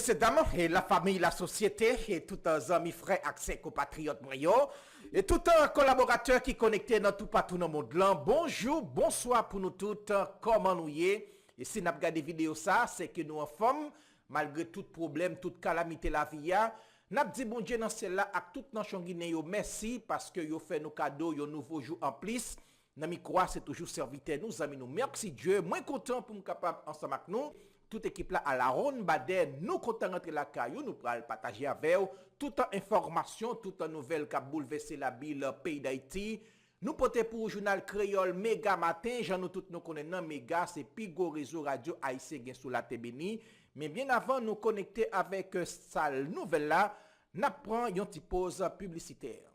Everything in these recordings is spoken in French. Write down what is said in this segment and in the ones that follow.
messieurs, dames, et la famille, la société, et tout un amis, frères, accès, compatriotes, et tout un collaborateur qui est connecté dans tout partout dans le monde. Bonjour, bonsoir pour nous toutes, comment nous y est. Et si nous avons regardé vidéo ça, c'est que nous en forme, malgré tout problème, toute calamité la vie, nous avons dit bon Dieu dans celle-là, à toute nation guinéenne, merci, parce que vous fait nos cadeaux, un nouveau jour en plus. Nous crois c'est toujours serviteur, nous amis, nous merci Dieu, moins content pour nous capable ensemble avec nous. Toute équipe là à la ronde Baden, nous comptons rentrer la caillou, nous pourrons partager avec vous toute information, toute nouvelle qui a bouleversé la ville pays d'Haïti. Nous portons pour le journal créole Méga Matin, j'en nous tous nous connaissons Méga, c'est Pigo réseau radio haïtien sur la Tébéni. Mais bien avant nous connecter avec cette nouvelle là, nous prenons une petite pause publicitaire.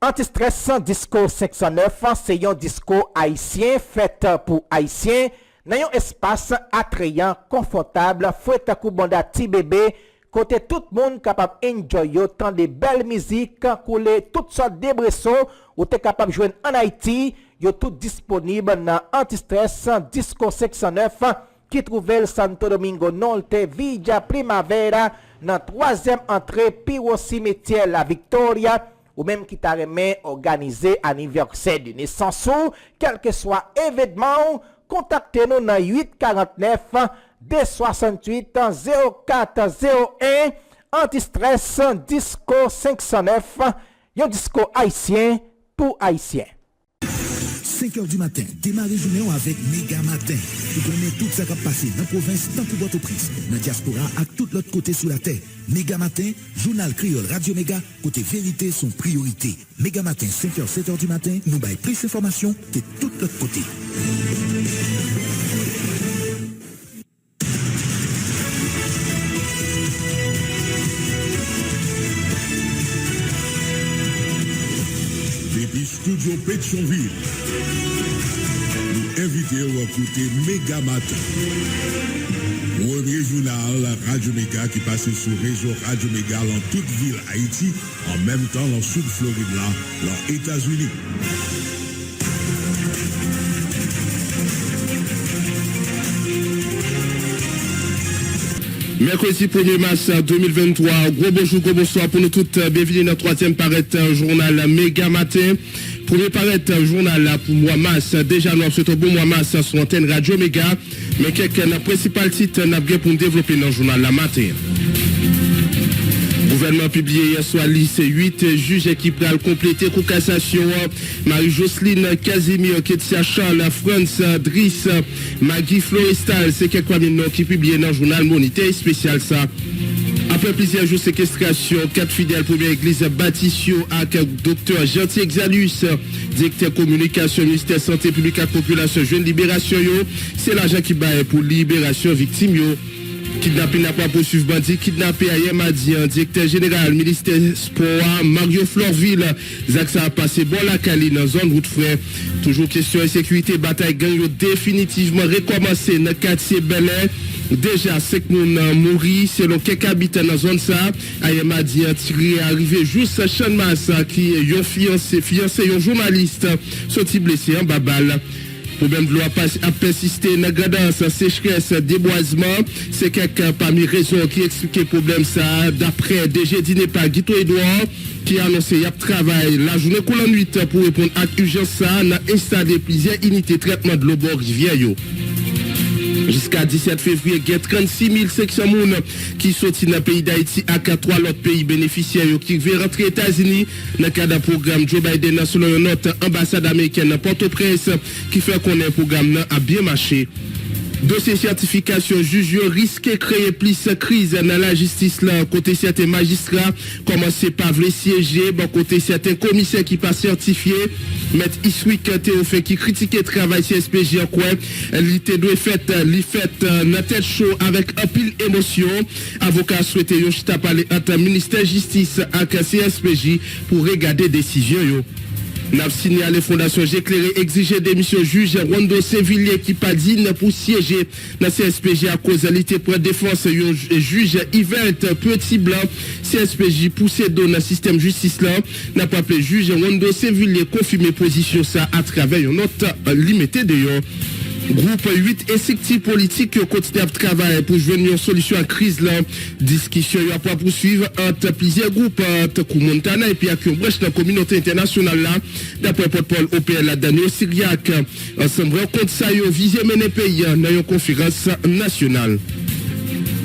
Antistress Disco 509, c'est un disco haïtien fait pour haïtiens. Dans un espace attrayant, confortable, fouette koubanda ti bébé, côté tout le monde capable enjoy tant de belles musiques, couler toutes sortes de bressons, ou t'es capable de jouer en Haïti, yo tout disponible dans Antistress Disco 609, qui trouve Santo Domingo Norte, Villa Primavera, dans 3e entrée, Piro Cimetière La Victoria, ou même qui t'a remis organisé anniversaire de naissance ou, quel que soit événement, contactez-nous dans 849 268 0401 Antistress Disco 509, un disco haïtien pour haïtiens. 5h du matin, démarrez journée avec Méga Matin. Vous connaissez tout ça qui a passé dans la province, dans tout Port-au-Prince, dans la diaspora, à tout l'autre côté sur la terre. Méga Matin, journal créole Radio Méga, côté vérité, son priorité. Méga Matin, 5h, 7h du matin, nous baillons plus d'informations que tout l'autre côté. Depuis Studio Pétionville, nous invitons à écouter Méga Matin. Premier journal Radio Méga qui passe sur réseau Radio Méga dans toute ville Haïti, en même temps dans Sud Floride là, dans les États-Unis. Mercredi 1er mars 2023, gros bonjour, gros bonsoir pour nous toutes. Bienvenue dans le 3e paraître journal Méga Matin. Premier paraître journal pour mois mars. Déjà, nous avons un bon mois mars sur l'antenne Radio Méga. Mais quelques principal titres n'a bien pour nous développer dans le journal la matin. Gouvernement publié hier soir lycée 8 juges qui pral compléter pour cassation Marie-Jocelyne Casimir, Ketia Charles, France Driss, Maggie Florestal, c'est quelques noms qui publié dans le journal Monité spécial ça. Après plusieurs jours de séquestration, 4 fidèles première église Baptistio avec docteur Gentil Exalus, directeur communication, ministère santé publique et population, jeune libération, c'est l'argent qui bat pour libération victime. Kidnapping n'a pas poursuivre bandit, kidnappé à Yemadi, directeur général, ministère sport, Mario Florville, Zaxa a passé bon la Cali dans zone route frère. Toujours question de sécurité, bataille gang définitivement recommencé dans le quartier Bel Air. Déjà, 5 personnes mourir selon quelques habitants dans la zone ça. Ayema dit tiré arrivé juste Sean Massa qui est un fiancé, un journaliste, sorti blessé en babal. Problème de l'eau a persisté dans la grandance, sécheresse, déboisement. C'est quelqu'un parmi les raisons qui explique le problème ça. D'après DG Dinepa, Guito Edouard, qui a annoncé qu'il y a travail la journée coulant nuit pour répondre à l'urgence ça, on a installé plusieurs unités de traitement de l'eau bord rivière. Jusqu'à 17 février, il y a 36 500 personnes qui sont dans le pays d'Haïti à 3 autres pays bénéficiaires qui veulent rentrer aux États-Unis dans le cadre du programme Joe Biden selon notre ambassade américaine à Port-au-Prince qui fait qu'on un programme a bien marché. Dossier certification juge risque créer plus crise dans la justice là côté certains magistrats commencer par les siéger bon côté certains commissaires qui pas certifiés maître Iswick Théophée qui critiquait travail CSPJ en quoi il doit fait dans tête chaud avec un pile émotion avocat souhaité yo chita parler entre ministère justice avec CSPJ pour regarder décision yo. N'a signalé Fondation J'éclairé exiger démission juge Rondo Sévillier qui pas digne pour siéger dans CSPJ à cause de l'ité pour défense juge Yvette Petit Blanc CSPJ poussé dans le système justice là n'a pas appelé juge Rondo Sévillier confirmer position ça à travers une note limitée d'ailleurs. Groupe 8 exécutifs politiques qui continuent à travailler pour joindre une solution à la crise. La discussion va pas poursuivre entre plusieurs groupes, entre Montana et puis à Brèche dans la communauté internationale là. D'après porte-parole OPL, Daniel Syriac, ensemble contre ça, ils ont visé mener pays dans une conférence nationale.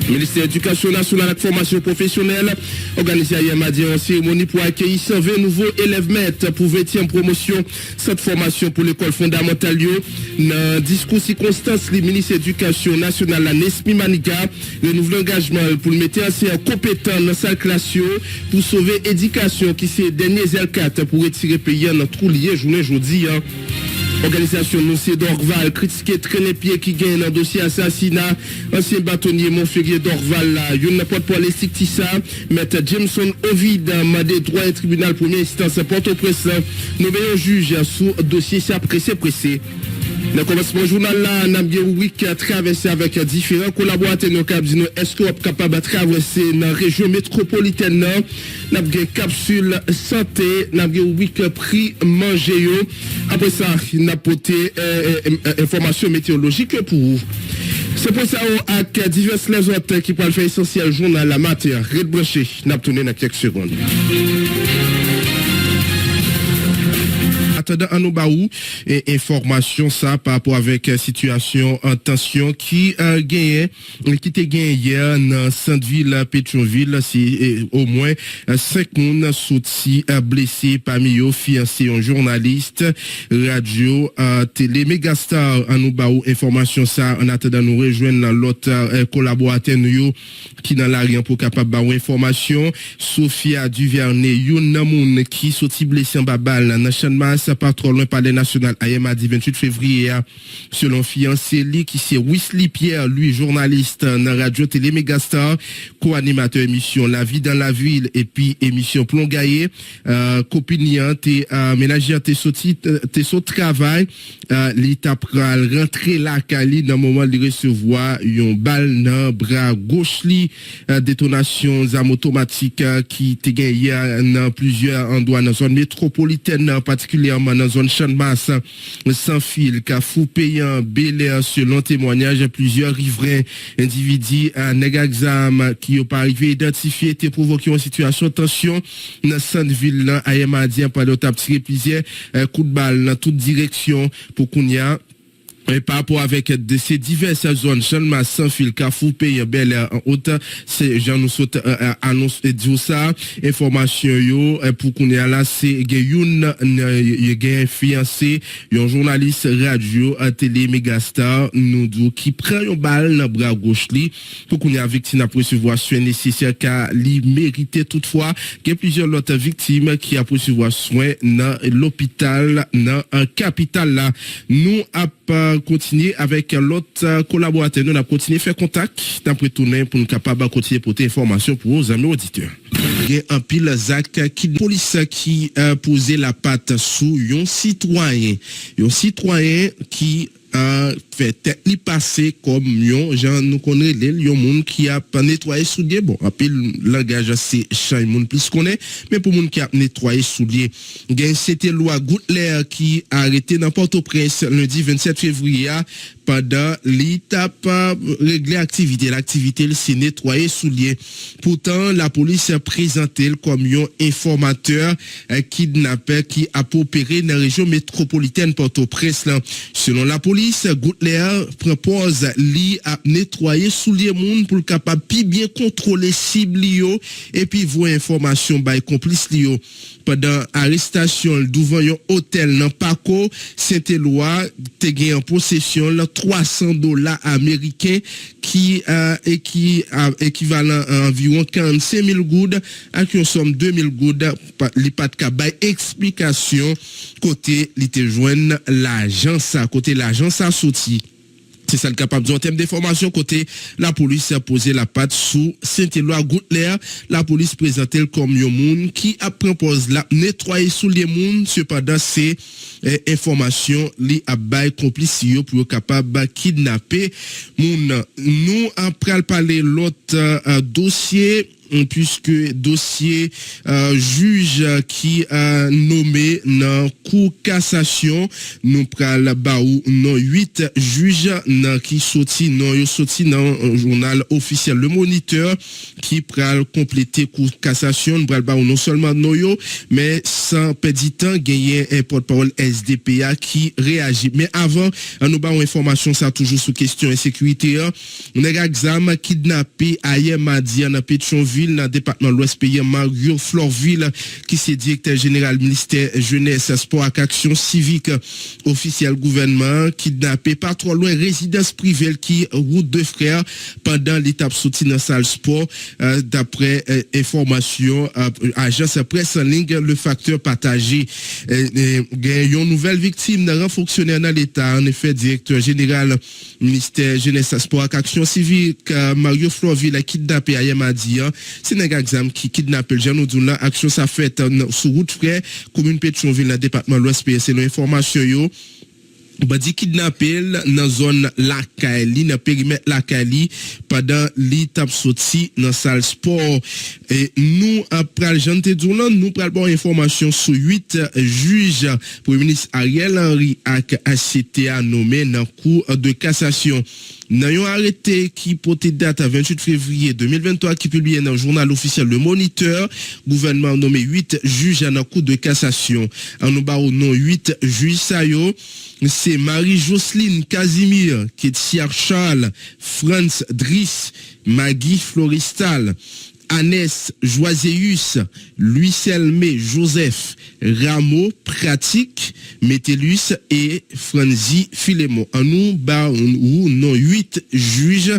Le ministère de l'Éducation nationale et de formation professionnelle organisé hier mardi une cérémonie pour accueillir 120 nouveaux élèves maîtres pour 20e promotion cette formation pour l'école fondamentale. Dans discours circonstance, le ministère de l'Éducation nationale, la Nesmi Maniga, renouvelle l'engagement pour le mettre en compétent dans sa classe pour sauver l'éducation qui c'est dernier L4 pour retirer pays dans trou lié journée jeudi. Organisation Noncé d'Orval, critiqué traîner pied qui gagne un dossier assassinat, ancien bâtonnier Montferrier d'Orval là, yon n'importe pas les Tissa, maître Jameson Ovid, mandé droit et tribunal première instance Port-au-Prince, nommé un juge sous dossier pressé. Dans le commencement du journal là, nous avons une rubrique qui a traversé avec différents collaborateurs. Est-ce qu'on est capable de traverser dans la région métropolitaine? Nous avons une capsule santé, nous avons une rubrique prix manger. Après ça, nous avons porté information météorologique pour vous. C'est pour ça avec diverses les autres qui peuvent faire essentiel journal la matière. Red branché, nous avons tourné dans quelques secondes. Attendant à nous baou et information ça par rapport avec situation en tension qui était gagné hier dans Sainte-Ville Pétionville, c'est au moins 5 personnes sortis blessés parmi eux fiancés un journaliste radio télé Megastar à nous baou information ça en attendant nous rejoindre l'autre collaborateur nous qui dans l'arrière pour capable baou information Sophia Duvernay yon namoun qui sorti blessé en babal dans Chanmas pas trop loin palais national hier mardi 28 février selon fiancé qui c'est Wesley Pierre lui journaliste dans radio télé Megastar co-animateur émission La vie dans la ville et puis émission Plongaye copiniante et ménagère t'es sorti travail l'état pral rentrer la Cali dans moment de recevoir une balle dans bras gauche li détonation armes automatiques qui te gagné dans plusieurs endroits dans zone métropolitaine particulièrement dans zone Chanmas sans fil Kafou payant Bel-Air selon témoignage plusieurs riverains individus à Negaxam qui ont pas arrivé identifié étaient provoqué une situation de tension dans Sainte-Ville là hier mardi par le tap tiré plusieurs coups de balle dans toute direction pour qu'on y a et par rapport avec ces diverses zones, Chanmas, Sans-Fil, Kafou, Pays, Bel-Air, en haute, c'est, j'en nous saute, annonce, et dit ça, information, yo, pour qu'on ait là, c'est, youn, un fiancé, un journaliste radio, à télé, Megastar, nous dit, qui prend une balle dans bras gauche, li, pour qu'on ait une victime à recevoir soin nécessaire, car, li mérité toutefois, qu'il y a plusieurs autres victimes qui a recevoir soin dans l'hôpital, dans un capital là. Nous, continuer avec l'autre collaborateur. Nous avons continué à faire contact. Nous avons retourné pour nous capables de continuer à porter information pour nos amis auditeurs. Il y a un pile Zach qui police qui posé la patte sous un citoyen. Un citoyen qui fait li passer comme gens nous connaît les monde qui a nettoyé soulier bon appel langage c'est chay monde plus connaît mais pour monde qui a nettoyé soulier c'était loi Goutler qui a arrêté dans Port-au-Prince lundi 27 février pendant l'étape régler l'activité c'est nettoyer soulier pourtant la police a présenté comme un informateur kidnappé qui a opéré dans la région métropolitaine Port-au-Prince selon la police Goutler propose li à nettoyer soulier monde pour capable bien contrôler cible et puis voir information by complice li pendant arrestation devant un hôtel dans Paco Saint-Éloi te gagné en possession $300 américains qui équivalent à environ 45 000 goudes avec une somme 2 000 goudes li pas de bay explication côté li te joindre l'agence à côté l'agence a sorti. C'est ça le capable en termes d'information côté la police a posé la patte sous Saint-Éloi Goutler la police présentait comme un monde qui a propose la nettoyer sous les monde cependant c'est information li a bay complice pour capable kidnapper moun nous après parler l'autre dossier puisque dossier juge qui a nommé dans cour cassation nous pral baou non 8 juges qui sorti dans journal officiel Le Moniteur qui pral compléter cour cassation nous pral baou non seulement noyo mais sans perdre temps gagner un porte-parole SDPA qui réagit. Mais avant nous baou information ça toujours sous question insécurité on a exam kidnappé hier mardi dans Pétionville dans le département de l'Ouest pays Mario Florville qui c'est directeur général ministère jeunesse sport et action civique officiel gouvernement kidnappé pas trop loin résidence privée qui route de frères pendant l'étape sortie dans salle sport d'après information agence presse en ligne le facteur partagé une nouvelle victime d'un fonctionnaire dans l'état en effet directeur général ministère jeunesse sport et action civique Mario Florville a kidnappé hier mardi c'est un exam qui kidnappe le jeune là action ça fait sur route frère commune Pétionville dans département de l'Ouest pays c'est l'information yo bandi kidnappé dans zone Lakali dans périmètre Lakali pendant l'étape sortie dans salle sport et nous après janté doulan nous pral bon information sur 8 juges premier ministre Ariel Henry ak ACTA nommé dans cour de cassation. Dans un arrêté qui portait date à 28 février 2023 qui publié dans le journal officiel Le Moniteur, gouvernement a nommé 8 juges à la cour de cassation. En nous barreau non 8 juges sayo, c'est Marie-Jocelyne Casimir, Ketia Charles, Franz Driss, Maggie Floristal, Anès Joiséus, Louis Selmé Joseph, Rameau Pratique, Métellus et Franzi Filémon. En nous, non 8 juges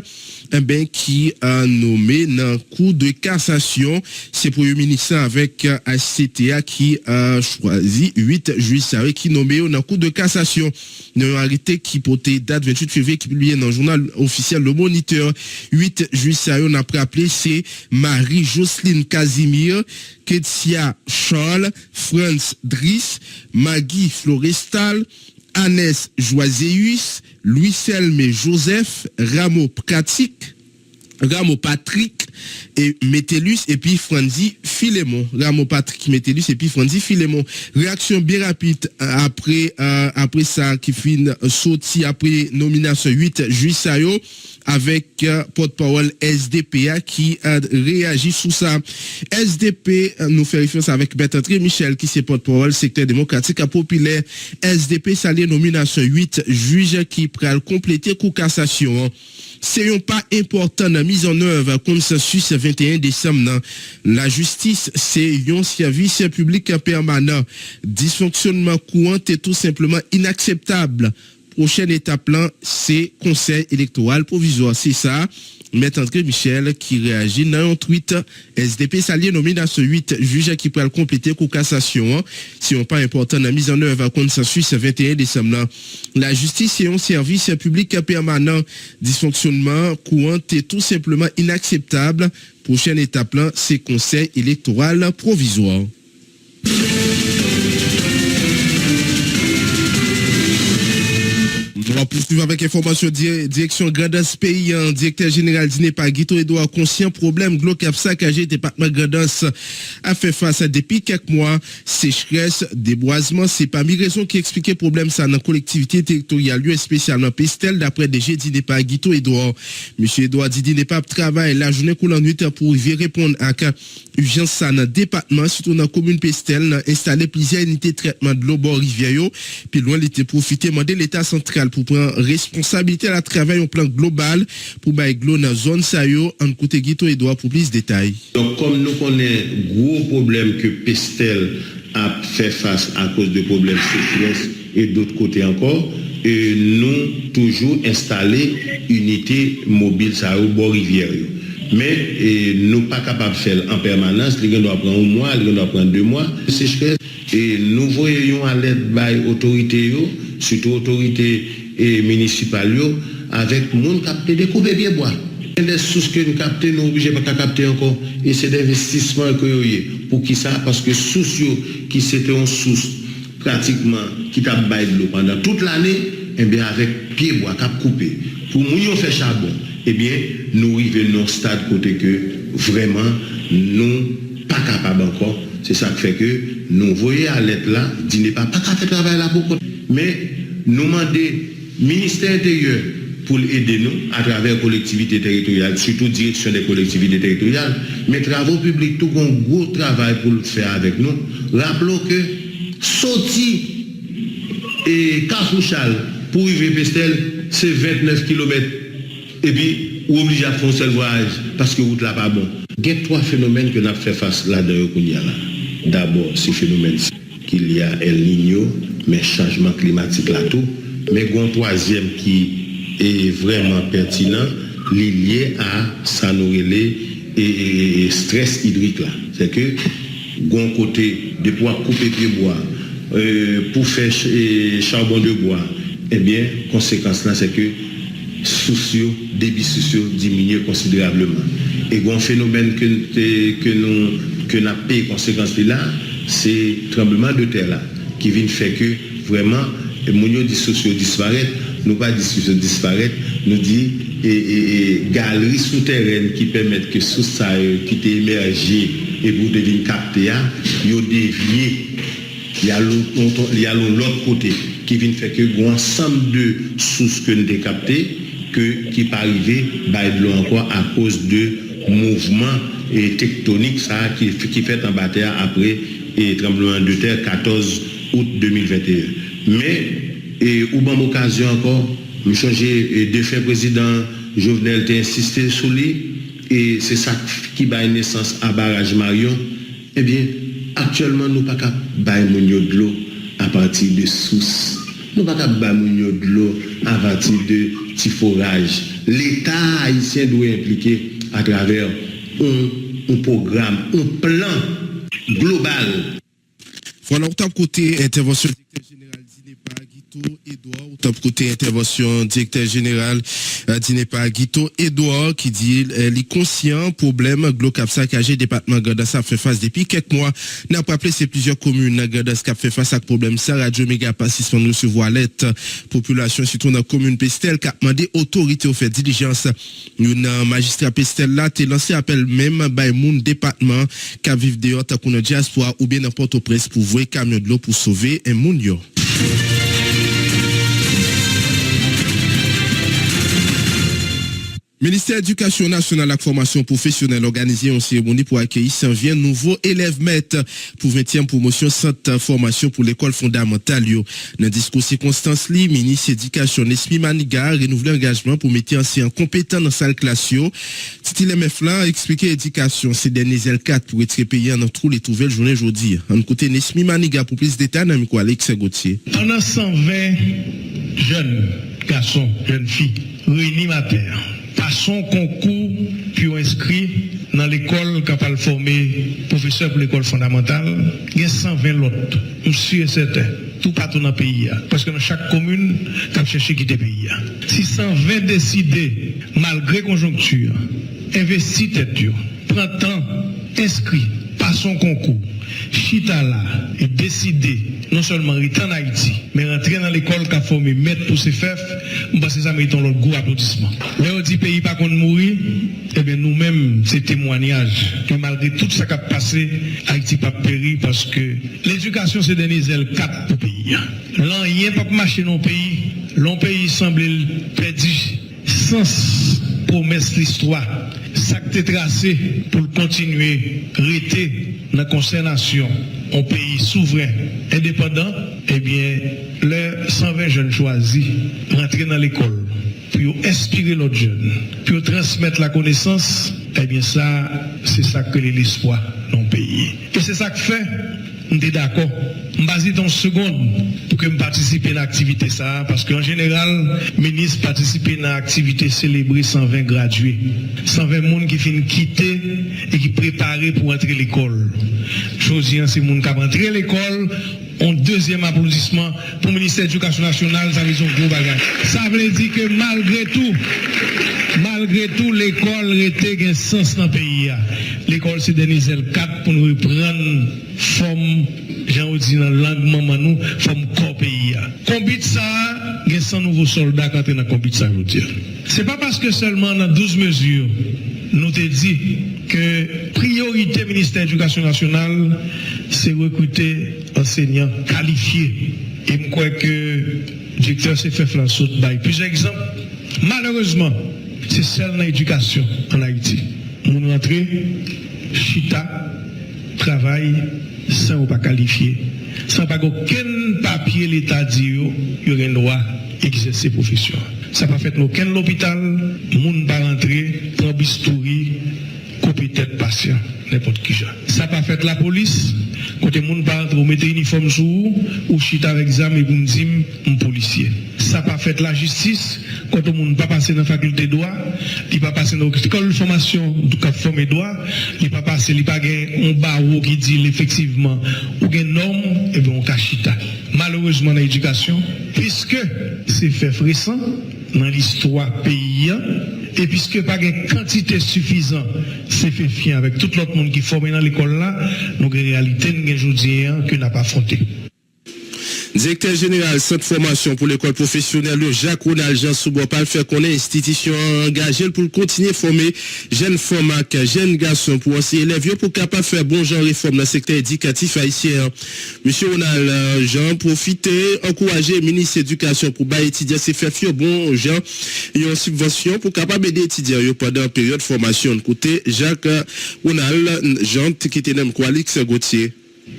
qui a nommé dans cour de cassation. C'est Premier ministre avec ACTA qui a choisi 8 juges qui nommé dans cour de cassation. Dans un arrêté qui portait date 28 février qui publié dans le journal officiel Le Moniteur. 8 juges on a appelé c'est Marie-Jocelyne Casimir, Ketia Charles, Franz Driss, Maggie Florestal, Anès Joiséus, Louis Selmé Joseph, Rameau Patrick et Métellus et puis Franzi Filémon. Rameau Patrick, Métellus et puis Franzi Filémon. Réaction bien rapide après ça qui finit sorti après nomination 8 juges sayo avec porte-parole SDPA qui a réagi sous ça. SDP nous fait référence avec Bertrand Michel qui c'est porte-parole secteur démocratique à populaire. SDP salue nomination 8 juges qui pral compléter cour cassation. C'est un pas important dans la mise en œuvre consensus 21 décembre. La justice, c'est un service public permanent. Dysfonctionnement courant est tout simplement inacceptable. Prochaine étape là, c'est conseil électoral provisoire. C'est ça. Maître André Michel qui réagit dans un tweet. SDP s'allie nomination 8 juges qui pourraient compléter pour cassation. Si on pas important dans la mise en œuvre consensus 21 décembre. La justice est un service public permanent. Dysfonctionnement courant est tout simplement inacceptable. Prochaine étape là, c'est conseil électoral provisoire. On va poursuivre avec information direction Grandance pays en directeur général d'INEPA Guito Edouard conscient problème glo cap saccagé département Grandance a fait face à depuis quelques mois sécheresse déboisement c'est parmi raisons qui expliquait problème ça dans collectivité territoriale lieu spécialement Pestel d'après DG d'INEPA Guito Edouard monsieur Edouard dit d'INEPA travaille la journée coulant nuit pour y répondre à urgence ça dans département surtout dans commune Pestel installer plusieurs unités de traitement de l'eau bord rivière puis loin l'été profiter demander l'état central pour prendre responsabilité à la travail au plan global pour bailler dans la zone Sayo en côté Guito Edouard pour plus de détails. Donc comme nous connaissons gros problème que Pestel a fait face à cause de problèmes sécheresse et d'autres côtés encore, et nous toujours installer unité mobile Sayo bord rivière. Mais nous pas capable de faire en permanence, les gens doivent prendre un mois, les gens doivent prendre 2 mois. Sécheresse et nous voyons à l'aide des autorités, surtout autorités municipales, avec le monde qui a découvert bien bois. Les sources que nous captons, nous obligés pas capter encore. Et c'est d'investissement que nous avons. Pour qui ça? Parce que source qui c'était une source pratiquement qui t'a baillé de l'eau pendant toute l'année, et bien avec pied bois qui a coupé. Pour nous faire charbon, eh bien nous arrivons dans un stade côté que vraiment nous pas capables encore. C'est ça qui fait que nous voyons à l'aide là, dit n'est pas capable de travail là pour. Mais nous demandons ministère intérieur pour aider nous à travers les collectivités territoriales, surtout direction des collectivités territoriales, mais travaux publics, tout un gros travail pour le faire avec nous. Rappelons que sorti et Carfouchal pour arriver Pestel, c'est 29 km. Et puis, ou obligé à faire un seul voyage parce que route là pas bon. Il y a 3 phénomènes que nous avons fait face là-dedans. D'abord, ce phénomène qu'il y a El Niño, mais changement climatique là tout. Mais il y a un troisième qui est vraiment pertinent, lié à ça nous et stress hydrique là. C'est que d'un côté de pouvoir couper pied bois pour faire charbon de bois, eh bien conséquence là c'est que débits sociaux diminuent considérablement. Et un phénomène que nous avons payé conséquence là, c'est tremblement de terre là qui vient faire que vraiment les dit sociaux disparaissent. Nous pas discussion disparaître, nous dit galeries souterraines qui permettent que sous ça qui est émergé et vous devez capter, il y a dévié, il y a l'autre côté qui vient faire que l'ensemble de sources que nous avons captées qui pas arriver de l'eau encore à cause de mouvements tectoniques ça qui fait en bataille après et tremblement de terre 14 août 2021. Mais ou bonne occasion encore, nous changer de fait président Jovenel t'a insisté sur lui et c'est ça qui donne naissance à barrage Marion. Eh bien, actuellement nous pas capable de l'eau à partir de sources. Nous pas capable de l'eau à partir de petits forages. L'État haïtien doit impliquer à travers un programme, un plan global. Voilà, au top côté intervention directeur général d'INEPA Guito Edouard, au top côté intervention directeur général d'INEPA Guito Edouard qui dit les conscients problème Glocapsa KG département Gardas a fait face depuis quelques mois. N'a pas appelé c'est plusieurs communes Gardas qui a fait face à problème ça Radio Méga Passis pour nous recevoir l'aide population surtout dans la commune Pestel qui a demandé autorité au fait diligence. Une magistrat Pestel là t'es lancé appel même by moun département qui vivent dehors ta qu'on diaspora ou bien n'importe au presse pour voir camion de l'eau pour sauver un moun yo. Ministère d'éducation nationale et formation professionnelle organisé une cérémonie pour accueillir 120 nouveaux élèves maîtres pour 20e promotion centre formation pour l'école fondamentale. Dans discours circonstance li, ministre éducation Nesmi Maniga renouvelé engagement pour mettre anciens compétents dans salle classe. Titi MF là expliquer éducation ces derniers L4 pour être payé dans tous les nouvelles journées aujourd'hui. En côté Nesmi Maniga pour plus de détails dans micro Alex Gauthier. Pendant 120 jeunes garçons, jeunes filles réunis matin passons concours puis inscrits dans l'école capable former professeur pour l'école fondamentale, il y a 120 l'autre. Je suis certain. Tout partout dans le pays. Parce que dans chaque commune, tu as cherché quitter le pays. Si 120 décidés, malgré conjoncture, investis tête, prend temps, inscrit, passons concours, chita là, et décider non seulement rester en Haïti, mais rentrer dans l'école qui a formé maître pour ses fèves, parce que ça mérite l'autre gros applaudissement. Là, on dit pays pas qu'on mourir, eh bien nous-mêmes, c'est témoignage que malgré tout ça qui a passé, Haïti pas péri parce que l'éducation c'est des ailes 4 pour le pays. Là, il n'y a pas marché dans le pays, le pays semble perdu sens promesse l'histoire. Ça qui est tracé pour continuer à rester dans la consternation, un pays souverain, indépendant, eh bien, les 120 jeunes choisis rentrer dans l'école, puis inspirer l'autre jeune, puis transmettre la connaissance, eh bien, ça, c'est ça que l'espoir dans le pays. Et c'est ça que fait, on est d'accord. Je vais dans une seconde pour que je participe à l'activité ça, parce qu'en général, le ministre participe à l'activité célébrée 120 gradués. 120 personnes qui finissent quitter et qui préparent pour entrer à l'école. Chose, c'est les gens qui ont entré à l'école. Un deuxième applaudissement pour le ministère de l'Éducation nationale, ça veut dire un gros bagage. Ça veut dire que malgré tout, l'école était un sens dans le pays. L'école, c'est des L4 pour nous reprendre forme, j'ai dit dans la langue maman nous, forme corps pays. Combien de ça, il y a 100 nouveaux soldats qui entrent dans le combien de ça, je veux dire. C'est pas parce que seulement dans 12 mesures, nous te dit que priorité ministère de l'Éducation nationale, c'est recruter enseignants qualifiés. Et je crois que le directeur CFF là saute by plusieurs exemples. Malheureusement, c'est seul dans l'éducation en Haïti. Nous rentrons, chita, travail, sans pas qualifié, sans pas aucun papier l'État dit il y aurait un droit d'exercer profession. Ça n'a pas fait aucun l'hôpital, moun pas rentrer, prend bistouri, couper tête patient, n'importe qui. Ça n'a pas fait la police, côté moun pas rentrer, mettre uniforme sur ou chita avec examen et vous me dites un policier. Ça n'a pas fait la justice, quand on ne pas passer dans la faculté de droit, il pas passer dans l'école de formation du cap formé droit, il pas passer, il pas un barreau qui dit effectivement ou une norme et bien on cachita. Malheureusement dans l'éducation, puisque c'est fait récent dans l'histoire pays et puisque pas une quantité suffisante, c'est fait fier avec tout l'autre monde qui formé dans l'école là, donc en réalité nous aujourd'hui que n'a pas affronté. Directeur général centre formation pour l'école professionnelle, Jacques Ronald Jean Soubopal fait qu'on est institution engagée pour continuer à former jeunes femmes, jeunes garçons pour enseigner élèves pour capable faire bon genre réforme dans le secteur éducatif haïtien. Monsieur Ronald Jean profiter, encourager le ministre de l'Éducation pour bailler étudiants c'est faire bon genre une subvention pour capable aider étudiants pendant une période de formation. Côté Jacques Ronald Jean qui était dans Alix Gauthier.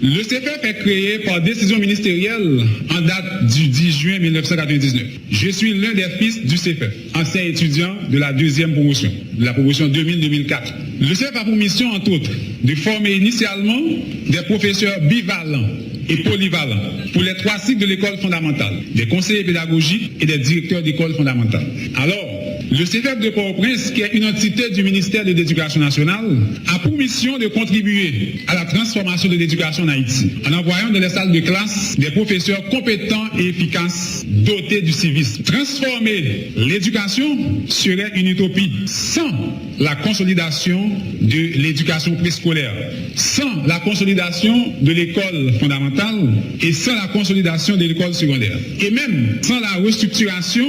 Le CFF est créé par décision ministérielle en date du 10 juin 1999. Je suis l'un des fils du CFF, ancien étudiant de la deuxième promotion, de la promotion 2000-2004. Le CFF a pour mission, entre autres, de former initialement des professeurs bivalents et polyvalents pour les 3 cycles de l'école fondamentale, des conseillers pédagogiques et des directeurs d'école fondamentale. Alors, le CFF de Port-au-Prince, qui est une entité du ministère de l'Éducation nationale, a pour mission de contribuer à la transformation de l'éducation en Haïti, en envoyant dans les salles de classe des professeurs compétents et efficaces, dotés du civisme. Transformer l'éducation serait une utopie sans la consolidation de l'éducation préscolaire, sans la consolidation de l'école fondamentale et sans la consolidation de l'école secondaire. Et même sans la restructuration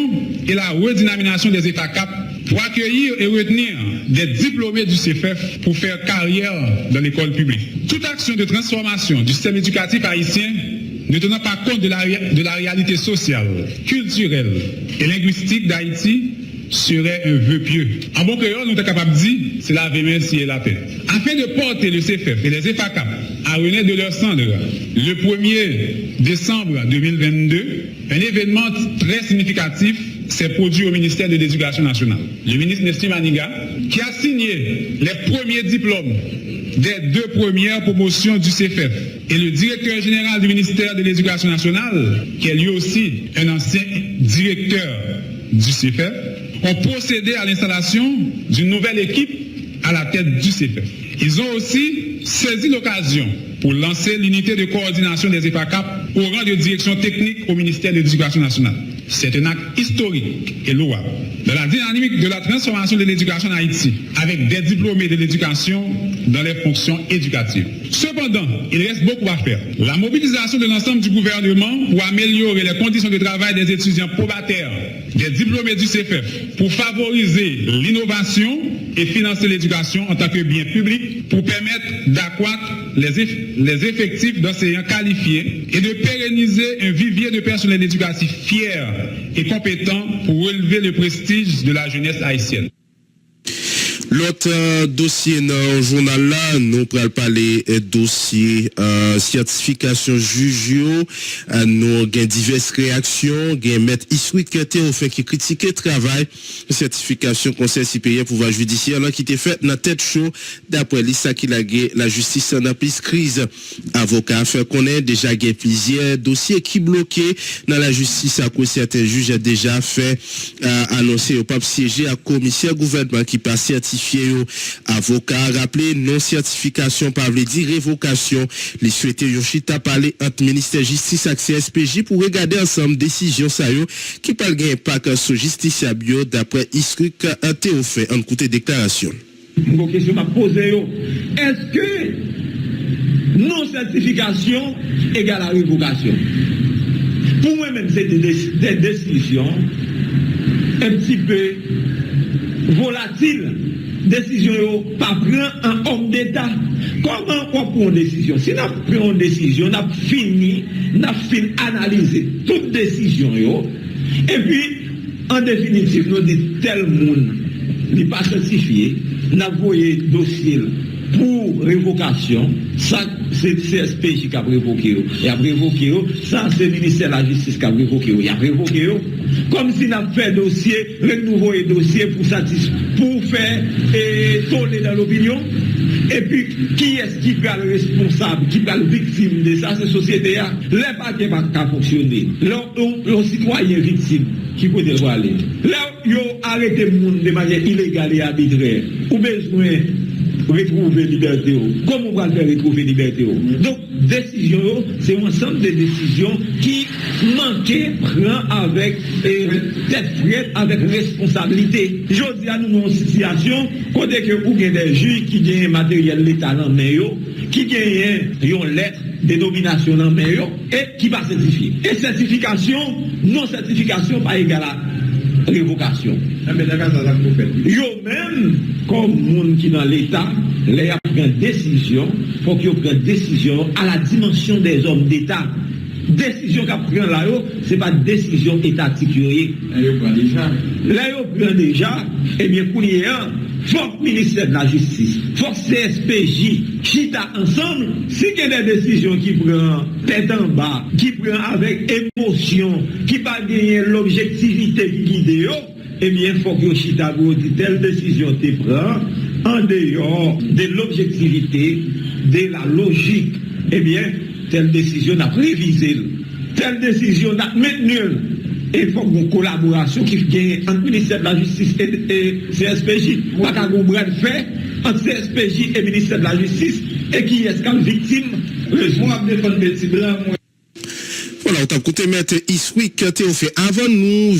et la redynamisation des États cap pour accueillir et retenir des diplômés du CFF pour faire carrière dans l'école publique. Toute action de transformation du système éducatif haïtien ne tenant pas compte de la réalité sociale, culturelle et linguistique d'Haïti serait un vœu pieux. En bon créole, nous sommes capables de dire, c'est la merci et la paix. Afin de porter le CFF et les EFACAP à renaître de leur cendre, le 1er décembre 2022, un événement très significatif s'est produit au ministère de l'Éducation nationale. Le ministre Nestor Maniga, qui a signé les premiers diplômes des 2 premières promotions du CFF, et le directeur général du ministère de l'Éducation nationale, qui est lui aussi un ancien directeur du CFF, ont procédé à l'installation d'une nouvelle équipe à la tête du CFF. Ils ont aussi saisi l'occasion pour lancer l'unité de coordination des EFACAP au rang de direction technique au ministère de l'Éducation nationale. C'est un acte historique et louable dans la dynamique de la transformation de l'éducation en Haïti, avec des diplômés de l'éducation dans les fonctions éducatives. Cependant, il reste beaucoup à faire. La mobilisation de l'ensemble du gouvernement pour améliorer les conditions de travail des étudiants probataires, des diplômés du CFF, pour favoriser l'innovation et financer l'éducation en tant que bien public, pour permettre d'accroître les effectifs d'enseignants qualifiés et de pérenniser un vivier de personnel éducatif fier et compétent pour relever le prestige de la jeunesse haïtienne. L'autre dossier dans le journal là, nous pourrons parler dossier certification juge. Nous avons diverses réactions. Nous avons maître Iswick Théophile qui critique le travail certification conseil supérieur pouvoir judiciaire là, qui était fait dans la tête chaud d'après l'ISA qui l'a la justice dans plus crise. Avocat fait connaître déjà plusieurs dossiers qui bloqués dans la justice à cause certains juges ont déjà fait annoncer au pape siéger à commissaire gouvernement qui passe certifié avocat rappelé non certification par veut dire révocation. Les souhaiter Yoshita parler entre ministère justice et CSPJ pour regarder ensemble décision ça yo qui parle gain impact sur justiciable d'après Iswick Théophile en côté déclaration. Une question m'a posé est-ce que non certification égale à révocation? Pour moi même c'est des décisions un petit peu volatiles décision yo pas prend un homme d'État. Comment on prend une décision? Si nous prenons une décision, nous avons fini analyser toute décision yo, et puis en définitive nous dit tel monde n'est pas certifié, nous avons dossier pour révocation, ça c'est CSPJ qui a révoqué, et a révoqué, ça c'est le ministère de la Justice qui a révoqué, il a révoqué, comme si nous avons fait dossier, renouveler dossier pour faire tourner dans l'opinion, et puis qui est-ce qui est le responsable, qui est le victime de ça, cette société, les paquets pas fonctionner, les citoyens victimes, qui peut aller. Là, ils ont arrêté le monde de manière illégale et arbitraire, ou besoin retrouver liberté. Comment on va faire retrouver liberté? Donc, décision, c'est un ensemble de décisions qui manquent, prend avec tête frette, avec responsabilité. Je dis à nous dans une situation, côté que vous avez des juges qui ont un matériel l'État dans main, qui ont une lettre de nomination dans main, et qui va certifier. Et certification, non certification, pas égal à révocation. Yo même, comme monde qui dans l'État, les prennent décision, faut qu'ils prennent décision à la dimension des hommes d'État. Décision qu'a pris là, c'est pas décision étatique. Là, ils prennent déjà, et bien, pour les faut que le ministère de la Justice, faut que CSPJ, chita ensemble, si il y a des décisions qui prennent tête en bas, qui prennent avec émotion, qui pas gagner l'objectivité qui guide, eh bien, il faut que chita vous dit telle décision tu prends en dehors de l'objectivité, de la logique. Eh bien, telle décision n'a révisé, telle décision n'a maintenu. Et il faut une collaboration qui gagne entre le ministère de la Justice et CSPJ. Pas qu'un bras de fer entre CSPJ et le ministère de la Justice et qui est comme victime. Moi, je défends le petit blanc. Voilà, on t'a écouté Maître Iswick Théophile. Avant nous,